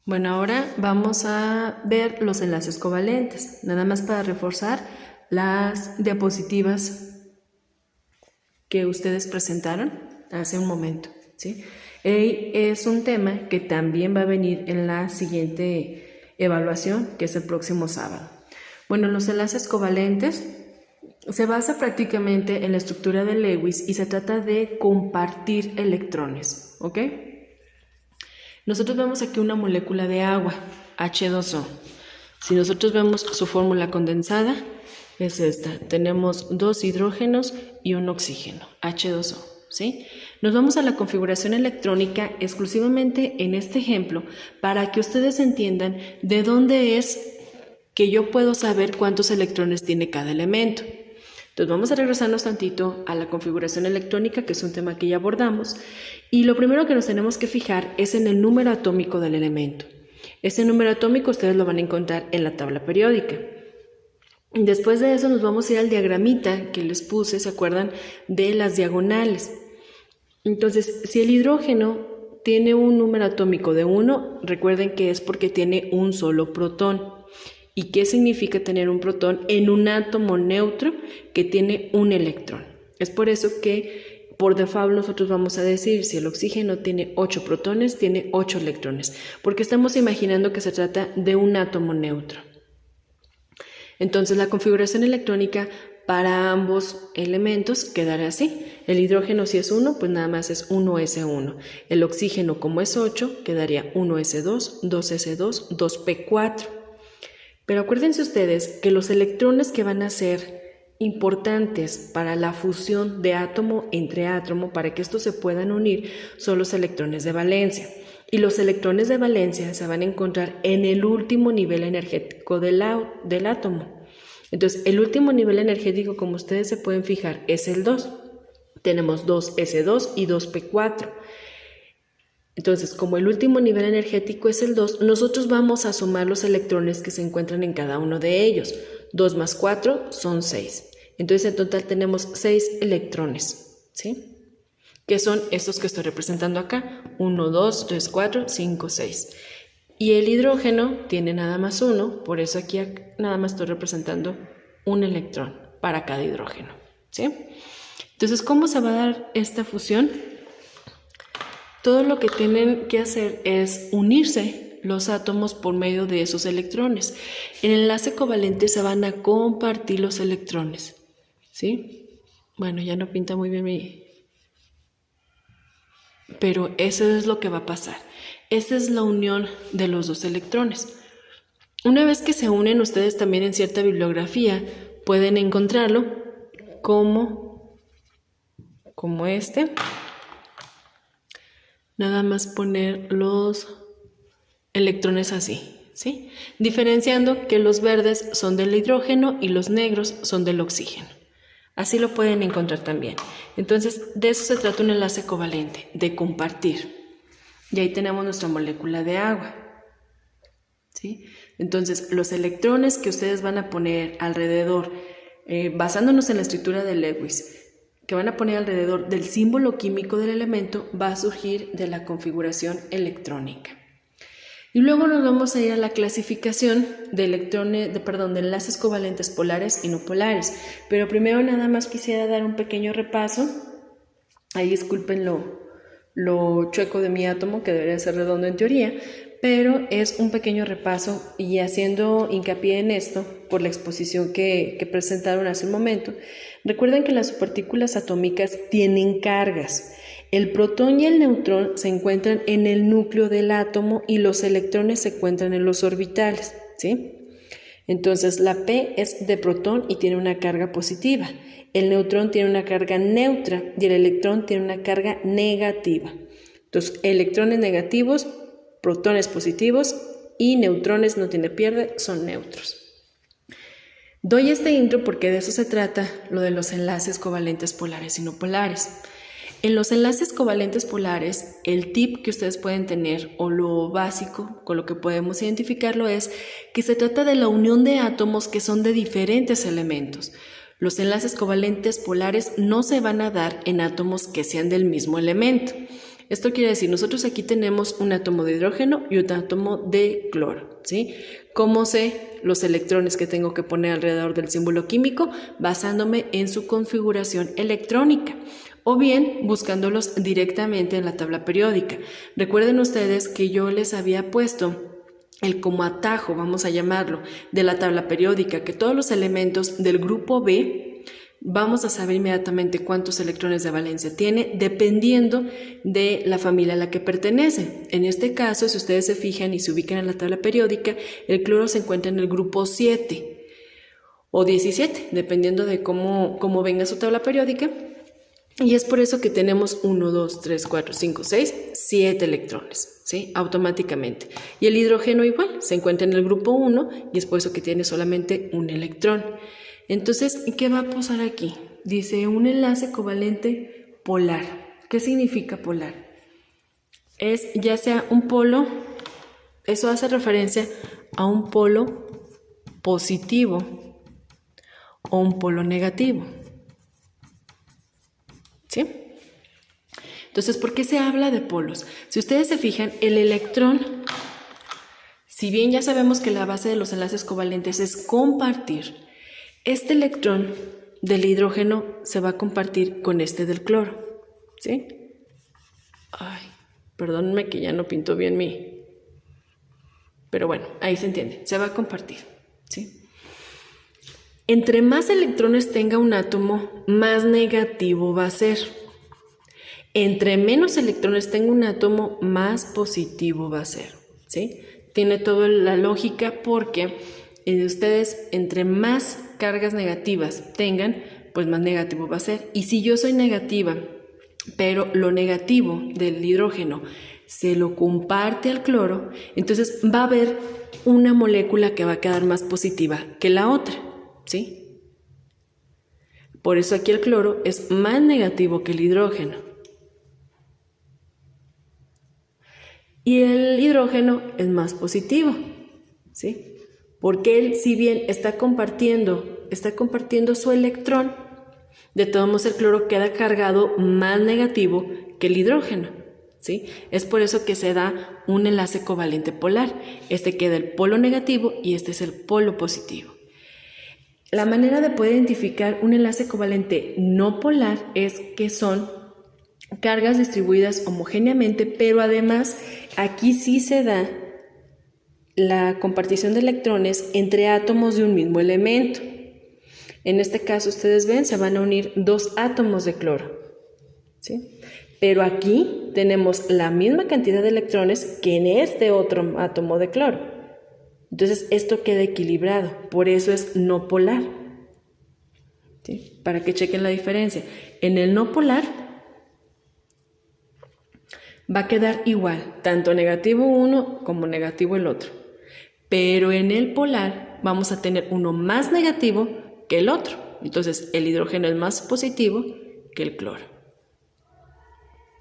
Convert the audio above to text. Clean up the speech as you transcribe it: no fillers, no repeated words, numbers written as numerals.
Bueno, ahora vamos a ver los enlaces covalentes, nada más para reforzar las diapositivas que ustedes presentaron hace un momento, ¿sí? Es un tema que también va a venir en la siguiente evaluación, que es el próximo sábado. Bueno, los enlaces covalentes se basa prácticamente en la estructura de Lewis y se trata de compartir electrones, ¿ok? Nosotros vemos aquí una molécula de agua, H2O. Si nosotros vemos su fórmula condensada, es esta. Tenemos 2 hidrógenos y un oxígeno, H2O, ¿sí? Nos vamos a la configuración electrónica exclusivamente en este ejemplo para que ustedes entiendan de dónde es que yo puedo saber cuántos electrones tiene cada elemento. Entonces vamos a regresarnos tantito a la configuración electrónica, que es un tema que ya abordamos, y lo primero que nos tenemos que fijar es en el número atómico del elemento. Ese número atómico ustedes lo van a encontrar en la tabla periódica. Después de eso nos vamos a ir al diagramita que les puse, ¿se acuerdan? De las diagonales. Entonces, si el hidrógeno tiene un número atómico de 1, recuerden que es porque tiene un solo protón. ¿Y qué significa tener un protón en un átomo neutro que tiene un electrón? Es por eso que por default nosotros vamos a decir, si el oxígeno tiene 8 protones, tiene 8 electrones, porque estamos imaginando que se trata de un átomo neutro. Entonces la configuración electrónica para ambos elementos quedará así. El hidrógeno, si es 1, pues nada más es 1s1. El oxígeno, como es 8, quedaría 1s2, 2s2, 2p4. Pero acuérdense ustedes que los electrones que van a ser importantes para la fusión de átomo entre átomo, para que estos se puedan unir, son los electrones de valencia. Y los electrones de valencia se van a encontrar en el último nivel energético del átomo. Entonces, el último nivel energético, como ustedes se pueden fijar, es el 2. Tenemos 2s2 y 2p4. Entonces, como el último nivel energético es el 2, nosotros vamos a sumar los electrones que se encuentran en cada uno de ellos. 2 más 4 son 6. Entonces, en total tenemos 6 electrones, ¿sí? Que son estos que estoy representando acá. 1, 2, 3, 4, 5, 6. Y el hidrógeno tiene nada más 1, por eso aquí nada más estoy representando un electrón para cada hidrógeno, ¿sí? Entonces, ¿cómo se va a dar esta fusión? Todo lo que tienen que hacer es unirse los átomos por medio de esos electrones. En el enlace covalente se van a compartir los electrones, ¿sí? Bueno, ya no pinta muy bien pero eso es lo que va a pasar. Esta es la unión de los dos electrones. Una vez que se unen, ustedes también en cierta bibliografía pueden encontrarlo como este. Nada más poner los electrones así, ¿sí? Diferenciando que los verdes son del hidrógeno y los negros son del oxígeno. Así lo pueden encontrar también. Entonces, de eso se trata un enlace covalente, de compartir. Y ahí tenemos nuestra molécula de agua, ¿sí? Entonces, los electrones que ustedes van a poner alrededor, basándonos en la estructura de Lewis, que van a poner alrededor del símbolo químico del elemento, va a surgir de la configuración electrónica. Y luego nos vamos a ir a la clasificación de enlaces covalentes polares y no polares. Pero primero nada más quisiera dar un pequeño repaso. Ahí disculpen lo chueco de mi átomo, que debería ser redondo en teoría, pero es un pequeño repaso y haciendo hincapié en esto por la exposición que presentaron hace un momento. Recuerden que las subpartículas atómicas tienen cargas. El protón y el neutrón se encuentran en el núcleo del átomo y los electrones se encuentran en los orbitales, ¿sí? Entonces la P es de protón y tiene una carga positiva. El neutrón tiene una carga neutra y el electrón tiene una carga negativa. Entonces, electrones negativos, protones positivos y neutrones no tiene pierde, son neutros. Doy este intro porque de eso se trata lo de los enlaces covalentes polares y no polares. En los enlaces covalentes polares, el tip que ustedes pueden tener o lo básico con lo que podemos identificarlo es que se trata de la unión de átomos que son de diferentes elementos. Los enlaces covalentes polares no se van a dar en átomos que sean del mismo elemento. Esto quiere decir, nosotros aquí tenemos un átomo de hidrógeno y un átomo de cloro, ¿sí? ¿Cómo sé los electrones que tengo que poner alrededor del símbolo químico? Basándome en su configuración electrónica o bien buscándolos directamente en la tabla periódica. Recuerden ustedes que yo les había puesto el como atajo, vamos a llamarlo, de la tabla periódica, que todos los elementos del grupo B vamos a saber inmediatamente cuántos electrones de valencia tiene dependiendo de la familia a la que pertenece. En este caso, si ustedes se fijan y se ubican en la tabla periódica, el cloro se encuentra en el grupo 7 o 17, dependiendo de cómo venga su tabla periódica. Y es por eso que tenemos 1, 2, 3, 4, 5, 6, 7 electrones, ¿sí? Automáticamente. Y el hidrógeno igual, se encuentra en el grupo 1 y es por eso que tiene solamente un electrón. Entonces, ¿qué va a pasar aquí? Dice un enlace covalente polar. ¿Qué significa polar? Es ya sea un polo, eso hace referencia a un polo positivo o un polo negativo. ¿Sí? Entonces, ¿por qué se habla de polos? Si ustedes se fijan, el electrón, si bien ya sabemos que la base de los enlaces covalentes es compartir, este electrón del hidrógeno se va a compartir con este del cloro, ¿sí? Ay, perdónenme que ya no pinto bien pero bueno, ahí se entiende, se va a compartir, ¿sí? Entre más electrones tenga un átomo, más negativo va a ser. Entre menos electrones tenga un átomo, más positivo va a ser, ¿sí? Tiene toda la lógica porque ustedes entre más cargas negativas tengan, pues más negativo va a ser. Y si yo soy negativa, pero lo negativo del hidrógeno se lo comparte al cloro, entonces va a haber una molécula que va a quedar más positiva que la otra, ¿sí? Por eso aquí el cloro es más negativo que el hidrógeno. Y el hidrógeno es más positivo, ¿sí? Porque él, si bien está compartiendo su electrón, de todos modos el cloro queda cargado más negativo que el hidrógeno, ¿sí? Es por eso que se da un enlace covalente polar. Este queda el polo negativo y este es el polo positivo. La manera de poder identificar un enlace covalente no polar es que son cargas distribuidas homogéneamente, pero además aquí sí se da la compartición de electrones entre átomos de un mismo elemento. En este caso, ustedes ven, se van a unir dos átomos de cloro, ¿sí? Pero aquí tenemos la misma cantidad de electrones que en este otro átomo de cloro. Entonces, esto queda equilibrado, por eso es no polar, ¿sí? Para que chequen la diferencia. En el no polar va a quedar igual, tanto negativo uno como negativo el otro. Pero en el polar vamos a tener uno más negativo que el otro. Entonces el hidrógeno es más positivo que el cloro.